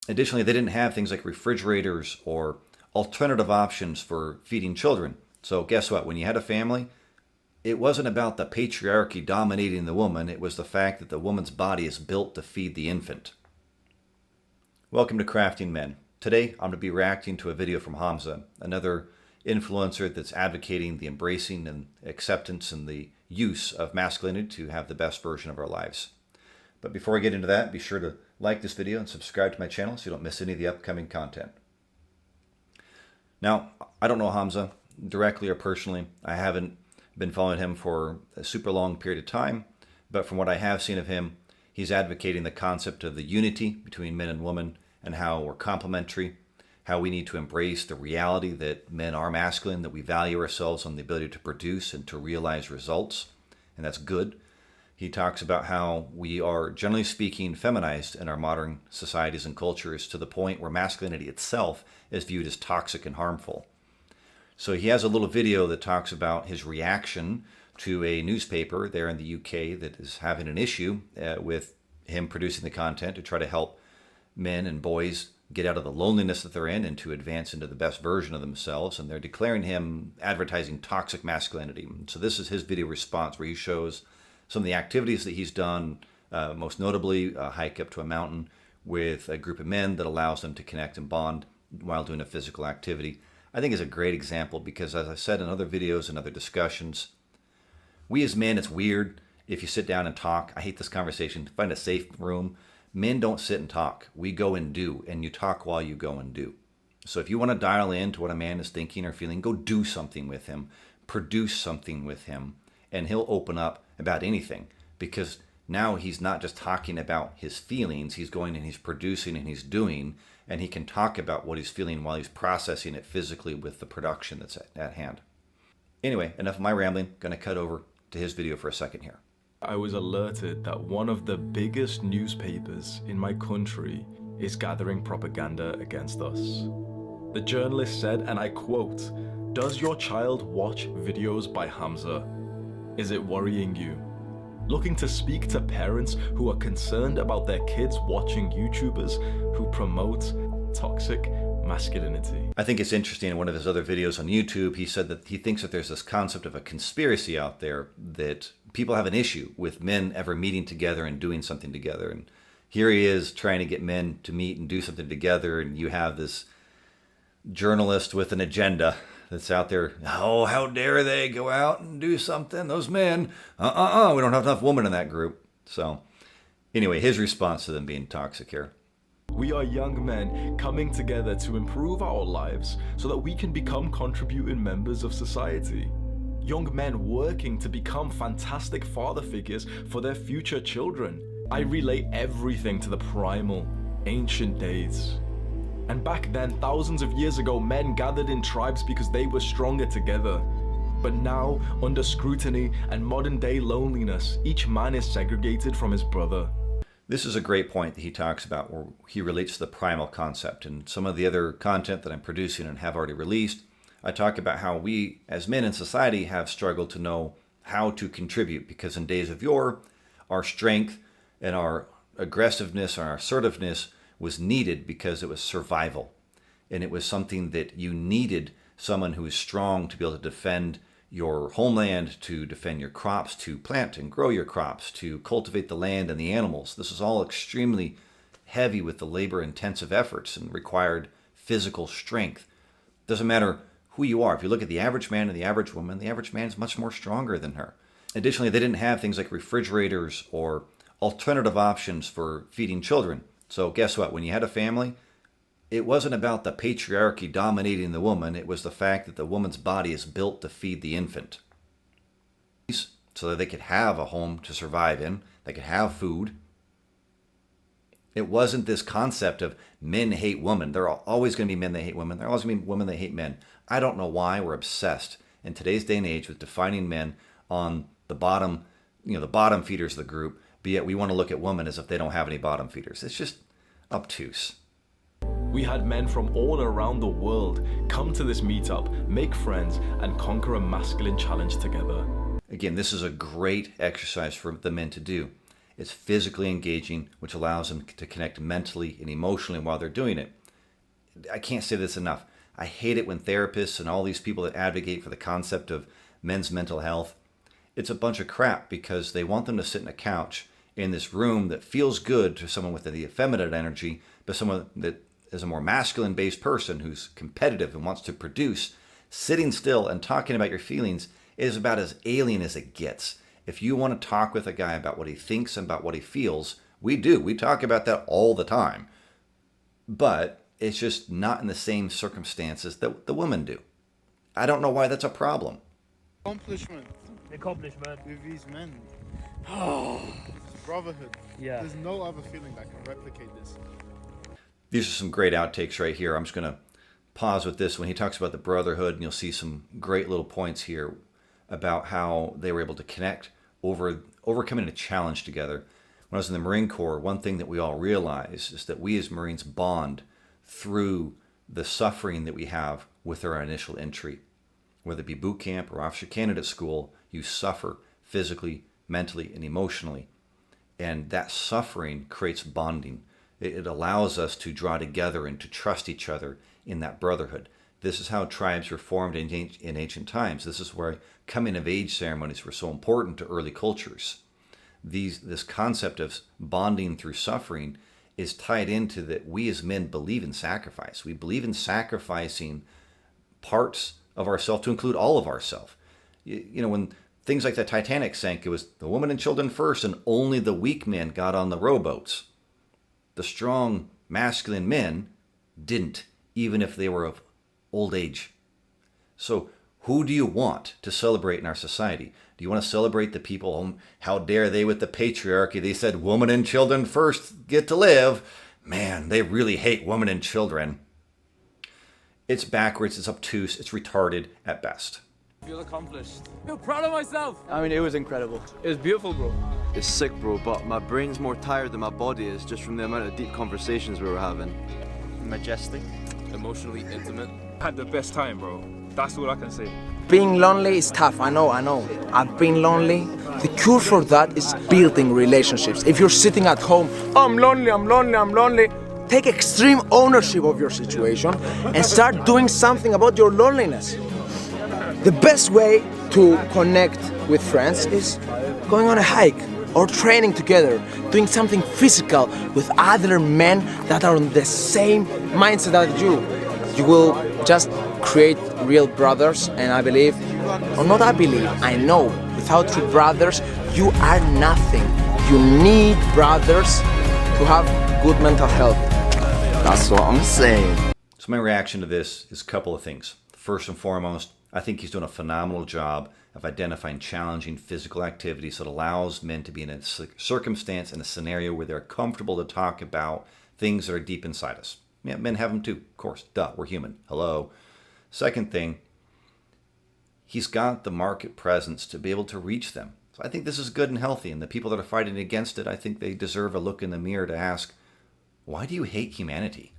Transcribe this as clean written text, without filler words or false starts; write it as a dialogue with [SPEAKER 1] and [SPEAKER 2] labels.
[SPEAKER 1] Additionally, they didn't have things like refrigerators or alternative options for feeding children. So guess what? When you had a family, it wasn't about the patriarchy dominating the woman. It was the fact that the woman's body is built to feed the infant. Welcome to Crafting Men. Today, I'm going to be reacting to a video from Hamza, another influencer that's advocating the embracing and acceptance and the use of masculinity to have the best version of our lives. But before I get into that, be sure to like this video and subscribe to my channel so you don't miss any of the upcoming content. Now, I don't know Hamza directly or personally. I haven't been following him for a super long period of time, but from what I have seen of him, he's advocating the concept of the unity between men and women and how we're complementary, how we need to embrace the reality that men are masculine, that we value ourselves on the ability to produce and to realize results, and that's good. He talks about how we are, generally speaking, feminized in our modern societies and cultures to the point where masculinity itself is viewed as toxic and harmful. So he has a little video that talks about his reaction to a newspaper there in the UK that is having an issue with him producing the content to try to help men and boys get out of the loneliness that they're in and to advance into the best version of themselves. And they're declaring him advertising toxic masculinity. So this is his video response where he shows some of the activities that he's done, most notably a hike up to a mountain with a group of men that allows them to connect and bond while doing a physical activity. I think is a great example because, as I said in other videos and other discussions, we as men, it's weird if you sit down and talk. I hate this conversation. Find a safe room. Men don't sit and talk. We go and do, and you talk while you go and do. So if you want to dial in to what a man is thinking or feeling, go do something with him, produce something with him, and he'll open up about anything, because now he's not just talking about his feelings, he's going and he's producing and he's doing, and he can talk about what he's feeling while he's processing it physically with the production that's at hand. Anyway, enough of my rambling. Going to cut over to his video for a second here.
[SPEAKER 2] I was alerted that one of the biggest newspapers in my country is gathering propaganda against us. The journalist said, and I quote, "Does your child watch videos by Hamza? Is it worrying you?" Looking to speak to parents who are concerned about their kids watching YouTubers who promote toxic masculinity.
[SPEAKER 1] I think it's interesting, in one of his other videos on YouTube, he said that he thinks that there's this concept of a conspiracy out there, that people have an issue with men ever meeting together and doing something together. And here he is trying to get men to meet and do something together, and you have this journalist with an agenda that's out there. Oh, how dare they go out and do something? Those men, we don't have enough women in that group. So anyway, his response to them being toxic here.
[SPEAKER 2] We are young men coming together to improve our lives so that we can become contributing members of society. Young men working to become fantastic father figures for their future children. I relate everything to the primal, ancient days. And back then, thousands of years ago, men gathered in tribes because they were stronger together. But now, under scrutiny and modern day loneliness, each man is segregated from his brother.
[SPEAKER 1] This is a great point that he talks about, where he relates to the primal concept. And some of the other content that I'm producing and have already released, I talk about how we as men in society have struggled to know how to contribute, because in days of yore, our strength and our aggressiveness and our assertiveness was needed because it was survival. And it was something that you needed someone who is strong to be able to defend your homeland, to defend your crops, to plant and grow your crops, to cultivate the land and the animals. This is all extremely heavy with the labor-intensive efforts and required physical strength. Doesn't matter who you are. If you look at the average man and the average woman, the average man is much more stronger than her. Additionally, they didn't have things like refrigerators or alternative options for feeding children. So guess what? When you had a family, it wasn't about the patriarchy dominating the woman. It was the fact that the woman's body is built to feed the infant, so that they could have a home to survive in, they could have food. It wasn't this concept of men hate women. There are always going to be men that hate women. There are always going to be women that hate men. I don't know why we're obsessed in today's day and age with defining men on the bottom, the bottom feeders of the group, but yet we want to look at women as if they don't have any bottom feeders. It's just obtuse.
[SPEAKER 2] We had men from all around the world come to this meetup, make friends, and conquer a masculine challenge together.
[SPEAKER 1] Again, this is a great exercise for the men to do. It's physically engaging, which allows them to connect mentally and emotionally while they're doing it. I can't say this enough. I hate it when therapists and all these people that advocate for the concept of men's mental health, it's a bunch of crap because they want them to sit on a couch in this room that feels good to someone with the effeminate energy, but someone that is a more masculine based person who's competitive and wants to produce. Sitting still and talking about your feelings is about as alien as it gets. If you want to talk with a guy about what he thinks and about what he feels, we do. We talk about that all the time. But it's just not in the same circumstances that the women do. I don't know why that's a problem.
[SPEAKER 3] Accomplishment with these men. It's brotherhood.
[SPEAKER 4] Yeah.
[SPEAKER 3] There's no other feeling that can replicate this.
[SPEAKER 1] These are some great outtakes right here. I'm just going to pause with this when he talks about the brotherhood, and you'll see some great little points here about how they were able to connect overcoming a challenge together. When I was in the Marine Corps, one thing that we all realize is that we as Marines bond through the suffering that we have with our initial entry. Whether it be boot camp or officer candidate school, you suffer physically, mentally, and emotionally. And that suffering creates bonding. It allows us to draw together and to trust each other in that brotherhood. This is how tribes were formed in ancient times. This is where coming of age ceremonies were so important to early cultures. This concept of bonding through suffering is tied into that we as men believe in sacrifice. We believe in sacrificing parts of ourselves to include all of ourselves. You know, when things like the Titanic sank, it was the women and children first, and only the weak men got on the rowboats. The strong, masculine men didn't, even if they were of old age. So who do you want to celebrate in our society? Do you want to celebrate the people, how dare they with the patriarchy? They said women and children first get to live. Man, they really hate women and children. It's backwards, it's obtuse, it's retarded at best.
[SPEAKER 4] I feel accomplished. I feel proud of myself.
[SPEAKER 5] I mean, it was incredible.
[SPEAKER 4] It was beautiful, bro.
[SPEAKER 5] It's sick, bro, but my brain's more tired than my body is just from the amount of deep conversations we were having.
[SPEAKER 6] Majestic.
[SPEAKER 4] Emotionally intimate.
[SPEAKER 7] Had the best time, bro. That's all I can say.
[SPEAKER 8] Being lonely is tough, I know. I've been lonely. The cure for that is building relationships. If you're sitting at home, I'm lonely. Take extreme ownership of your situation and start doing something about your loneliness. The best way to connect with friends is going on a hike or training together, doing something physical with other men that are on the same mindset as you. You will just create real brothers, and I believe, or not I believe, I know, without true brothers, you are nothing. You need brothers to have good mental health.
[SPEAKER 5] That's what I'm saying.
[SPEAKER 1] So my reaction to this is a couple of things. First and foremost, I think he's doing a phenomenal job of identifying challenging physical activities that allows men to be in a circumstance, in a scenario where they're comfortable to talk about things that are deep inside us. Yeah, men have them too, of course. Duh, we're human. Hello. Second thing, he's got the market presence to be able to reach them. So I think this is good and healthy, and the people that are fighting against it, I think they deserve a look in the mirror to ask, why do you hate humanity?